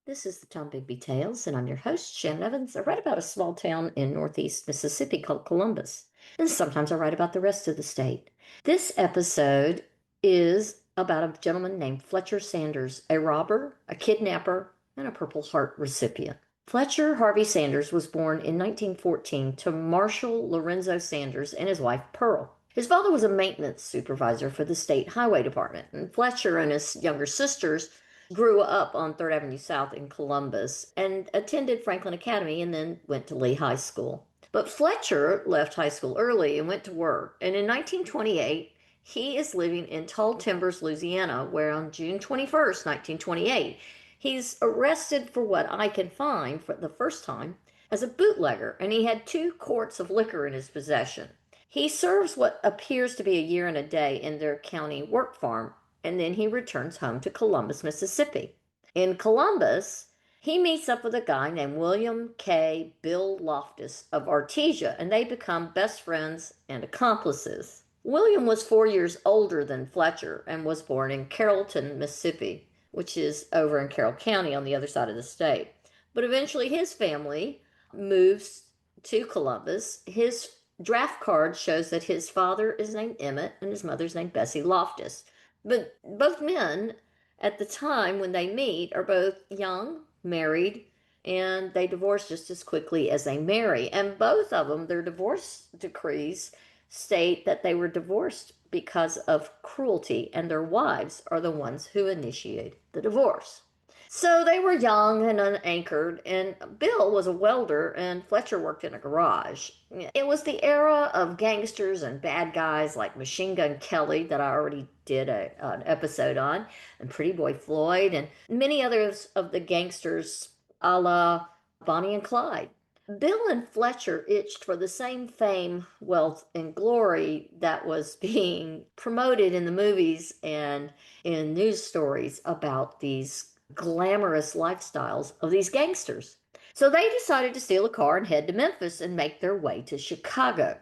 This is the Tom Bigby Tales, and I'm your host, Shannon Evans. I write about a small town in northeast Mississippi called Columbus, and sometimes I write about the rest of the state. This episode is about a gentleman named Fletcher Sanders, a robber, a kidnapper, and a Purple Heart recipient. Fletcher Harvey Sanders was born in 1914 to Marshall Lorenzo Sanders and his wife Pearl. His father was a maintenance supervisor for the state highway department, and Fletcher and his younger sisters grew up on 3rd Avenue South in Columbus and attended Franklin Academy and then went to Lee High School. But Fletcher left high school early and went to work. And in 1928, he is living in Tall Timbers, Louisiana, where on June 21st, 1928, he's arrested for what I can find for the first time as a bootlegger, and he had 2 quarts of liquor in his possession. He serves what appears to be a year and a day in their county work farm, and then he returns home to Columbus, Mississippi. In Columbus, he meets up with a guy named William K. Bill Loftus of Artesia, and they become best friends and accomplices. William was 4 years older than Fletcher and was born in Carrollton, Mississippi, which is over in Carroll County on the other side of the state. But eventually his family moves to Columbus. His draft card shows that his father is named Emmett and his mother's named Bessie Loftus. But both men at the time when they meet are both young, married, and they divorce just as quickly as they marry. And both of them, their divorce decrees state that they were divorced because of cruelty, and their wives are the ones who initiate the divorce. So they were young and unanchored, and Bill was a welder, and Fletcher worked in a garage. It was the era of gangsters and bad guys like Machine Gun Kelly that I already did an episode on, and Pretty Boy Floyd, and many others of the gangsters a la Bonnie and Clyde. Bill and Fletcher itched for the same fame, wealth, and glory that was being promoted in the movies and in news stories about these glamorous lifestyles of these gangsters. So they decided to steal a car and head to Memphis and make their way to Chicago.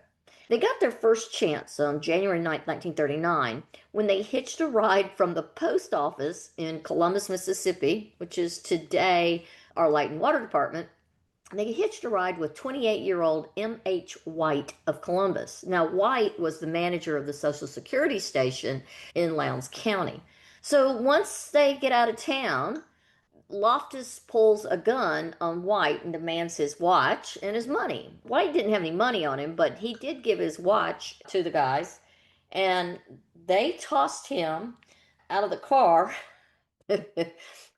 They got their first chance on January 9th, 1939, when they hitched a ride from the post office in Columbus, Mississippi, which is today our Light and Water Department. They hitched a ride with 28-year-old M.H. White of Columbus. Now, White was the manager of the Social Security station in Lowndes County. So once they get out of town, Loftus pulls a gun on White and demands his watch and his money. White didn't have any money on him, but he did give his watch to the guys, and they tossed him out of the car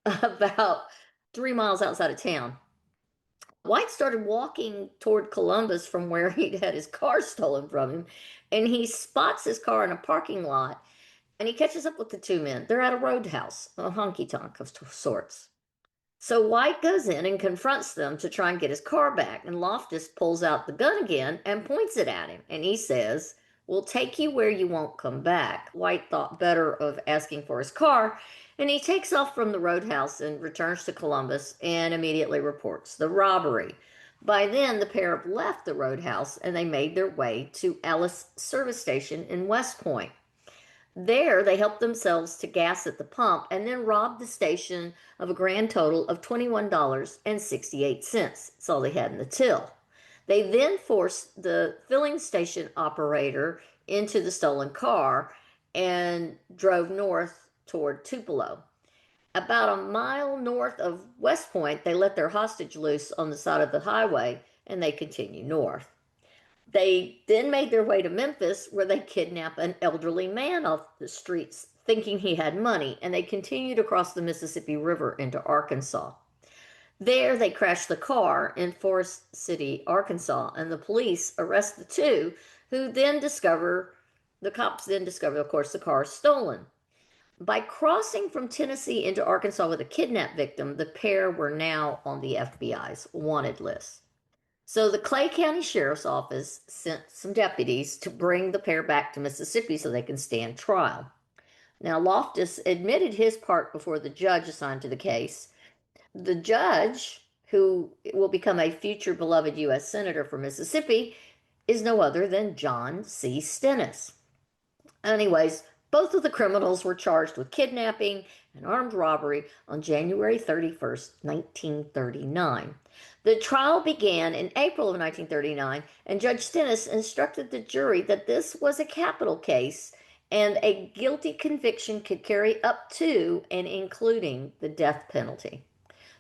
about 3 miles outside of town. White started walking toward Columbus from where he'd had his car stolen from him, and he spots his car in a parking lot, and he catches up with the 2 men. They're at a roadhouse, a honky-tonk of sorts. So White goes in and confronts them to try and get his car back, and Loftus pulls out the gun again and points it at him, and he says, "We'll take you where you won't come back." White thought better of asking for his car, and he takes off from the roadhouse and returns to Columbus and immediately reports the robbery. By then, the pair have left the roadhouse and they made their way to Ellis Service Station in West Point. There, they helped themselves to gas at the pump and then robbed the station of a grand total of $21.68. That's all they had in the till. They then forced the filling station operator into the stolen car and drove north toward Tupelo. About a mile north of West Point, they let their hostage loose on the side of the highway and they continue north. They then made their way to Memphis, where they kidnapped an elderly man off the streets thinking he had money, and they continued across the Mississippi River into Arkansas. There, they crashed the car in Forest City, Arkansas, and the police arrest the 2, who then the cops then discover, of course, the car is stolen. By crossing from Tennessee into Arkansas with a kidnapped victim, the pair were now on the FBI's wanted list. So the Clay County Sheriff's Office sent some deputies to bring the pair back to Mississippi so they can stand trial. Now, Loftus admitted his part before the judge assigned to the case. The judge, who will become a future beloved U.S. Senator for Mississippi, is no other than John C. Stennis. Anyways, both of the criminals were charged with kidnapping an armed robbery on January 31st, 1939. The trial began in April of 1939, and Judge Stennis instructed the jury that this was a capital case and a guilty conviction could carry up to and including the death penalty.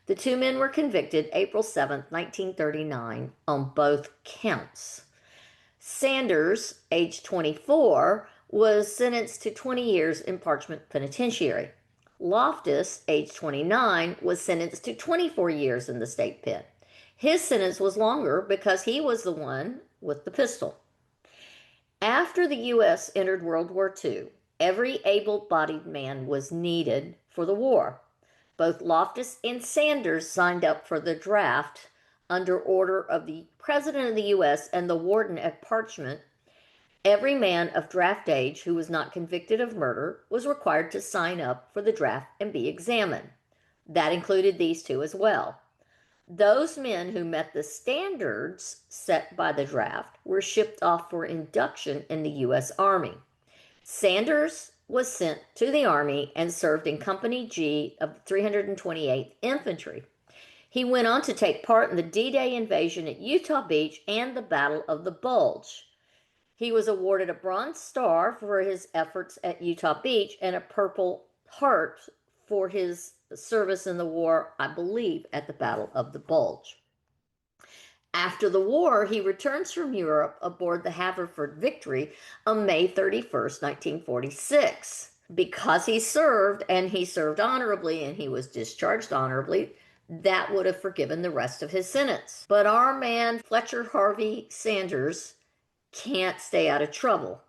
The two men were convicted April 7th, 1939, on both counts. Sanders, age 24, was sentenced to 20 years in Parchment Penitentiary. Loftus, age 29, was sentenced to 24 years in the state pen. His sentence was longer because he was the one with the pistol. After the U.S. entered World War II, every able-bodied man was needed for the war. Both Loftus and Sanders signed up for the draft under order of the President of the U.S. and the warden at Parchment. Every man of draft age who was not convicted of murder was required to sign up for the draft and be examined. That included these two as well. Those men who met the standards set by the draft were shipped off for induction in the U.S. Army. Sanders was sent to the Army and served in Company G of the 328th Infantry. He went on to take part in the D-Day invasion at Utah Beach and the Battle of the Bulge. He was awarded a Bronze Star for his efforts at Utah Beach and a Purple Heart for his service in the war, I believe, at the Battle of the Bulge. After the war, he returns from Europe aboard the Haverford Victory on May 31st, 1946. Because he served, and he served honorably, and he was discharged honorably, that would have forgiven the rest of his sentence. But our man, Fletcher Harvey Sanders, can't stay out of trouble.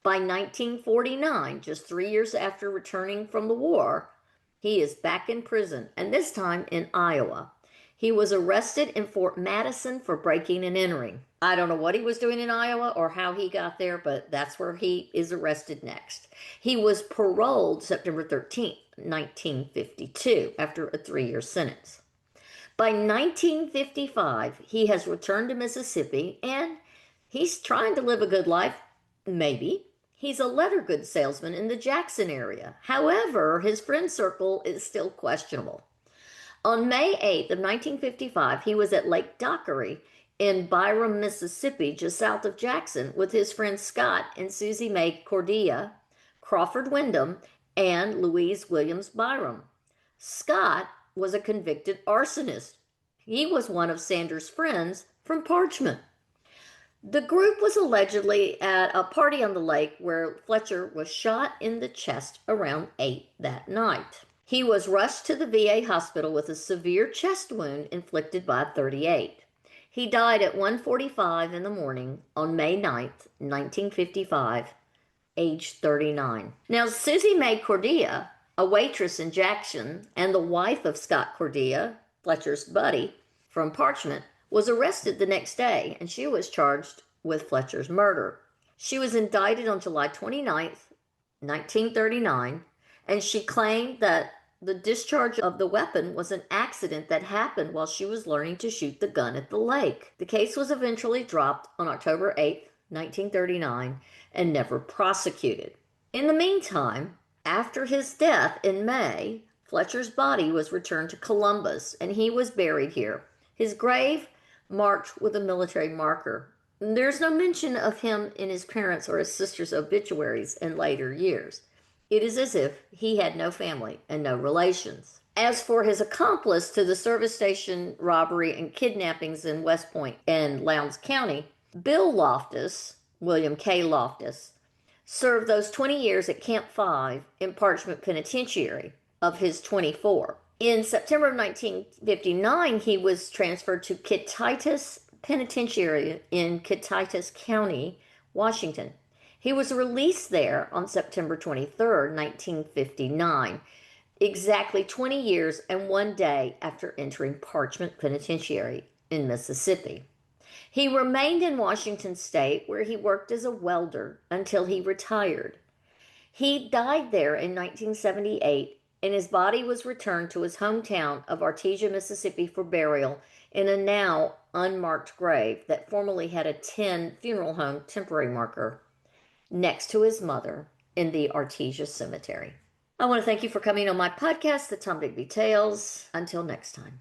By 1949, just 3 years after returning from the war, he is back in prison, and this time in Iowa. He was arrested in Fort Madison for breaking and entering. I don't know what he was doing in Iowa or how he got there, but that's where he is arrested next. He was paroled September 13th, 1952, after a 3-year sentence. By 1955, he has returned to Mississippi, and he's trying to live a good life, maybe. He's a leather goods salesman in the Jackson area. However, his friend circle is still questionable. On May 8th of 1955, he was at Lake Dockery in Byram, Mississippi, just south of Jackson, with his friends Scott and Susie Mae Cordia, Crawford Wyndham, and Louise Williams Byram. Scott was a convicted arsonist. He was one of Sanders' friends from Parchment. The group was allegedly at a party on the lake where Fletcher was shot in the chest around 8 that night. He was rushed to the VA hospital with a severe chest wound inflicted by a .38. He died at 1:45 in the morning on May 9th, 1955, age 39. Now, Susie Mae Cordia, a waitress in Jackson and the wife of Scott Cordia, Fletcher's buddy from Parchment, was arrested the next day, and she was charged with Fletcher's murder. She was indicted on July 29th, 1939, and she claimed that the discharge of the weapon was an accident that happened while she was learning to shoot the gun at the lake. The case was eventually dropped on October 8th, 1939, and never prosecuted. In the meantime, after his death in May, Fletcher's body was returned to Columbus, and he was buried here. His grave marked with a military marker. There's no mention of him in his parents' or his sister's obituaries in later years. It is as if he had no family and no relations. As for his accomplice to the service station robbery and kidnappings in West Point and Lowndes County, Bill Loftus, William K. Loftus, served those 20 years at Camp 5 in Parchment Penitentiary of his 24. In September of 1959, he was transferred to Kittitas Penitentiary in Kittitas County, Washington. He was released there on September 23, 1959, exactly 20 years and 1 day after entering Parchment Penitentiary in Mississippi. He remained in Washington State, where he worked as a welder until he retired. He died there in 1978, and his body was returned to his hometown of Artesia, Mississippi for burial in a now unmarked grave that formerly had a 10 funeral home temporary marker next to his mother in the Artesia Cemetery. I want to thank you for coming on my podcast, The Tom Digby Tales. Until next time.